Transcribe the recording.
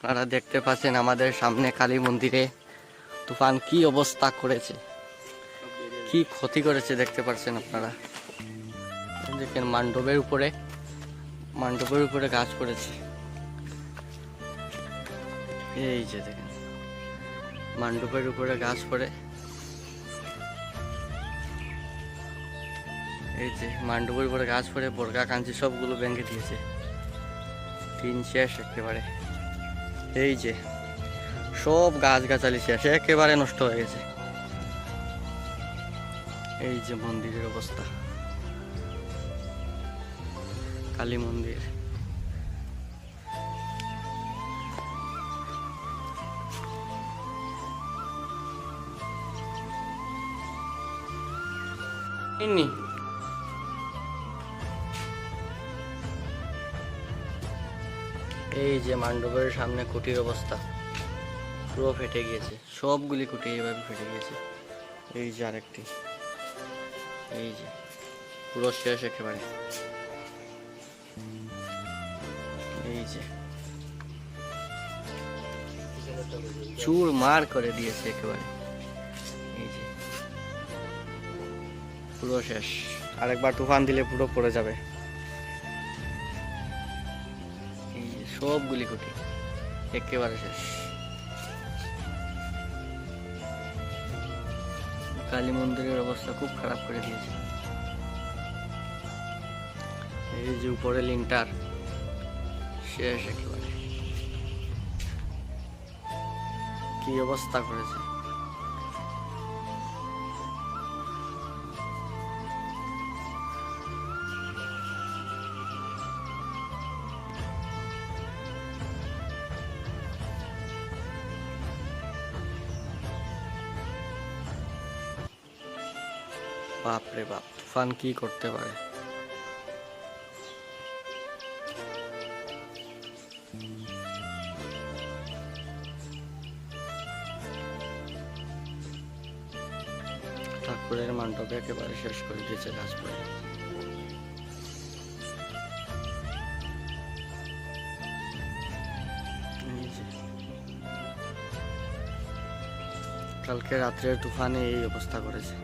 আপনারা দেখতে পাচ্ছেন আমাদের সামনে কালী মন্দিরে তুফান কি অবস্থা করেছে, কি ক্ষতি করেছে দেখতে পাচ্ছেন আপনারা। দেখেন মণ্ডপের উপরে গাছ পড়েছে। এই যে দেখেন মণ্ডপের উপরে গাছ পড়ে, এই যে মণ্ডপের উপরে গাছ পড়ে বর্গা কাঞ্চি সবগুলো ভেঙে দিয়েছে, টিন শেষ একেবারে। এই যে সব গাছগাছালি শেষ, একেবারে নষ্ট হয়ে গেছে। এই যে মন্দিরের অবস্থা, কালী মন্দির। এই যে মণ্ডপের সামনে খুঁটির অবস্থা পুরো ফেটে গিয়েছে, সবগুলি খুঁটি এইভাবে ফেটে গিয়েছে। এই যে আরেকটি, এই যে পুরো শেষ একেবারে। এই যে চুর মার করে দিয়েছে একেবারে। এই যে পুরো শেষ, আরেকবার তুফান দিলে পুরো পড়ে যাবে। এই যে সবগুলি খুঁটি একেবারে শেষ। কালী মন্দিরের অবস্থা খুব খারাপ করে দিয়েছে। এই যে উপরে লিন্টার শেষ একেবারে, কি অবস্থা করেছে। বাপ রে বাপ, তুফান কি করতে পারে। ঠাকুরের মণ্ডপ একেবারে শেষ করে দিয়েছে গাছ পড়ে। কালকে রাত্রের তুফানে এই অবস্থা করেছে।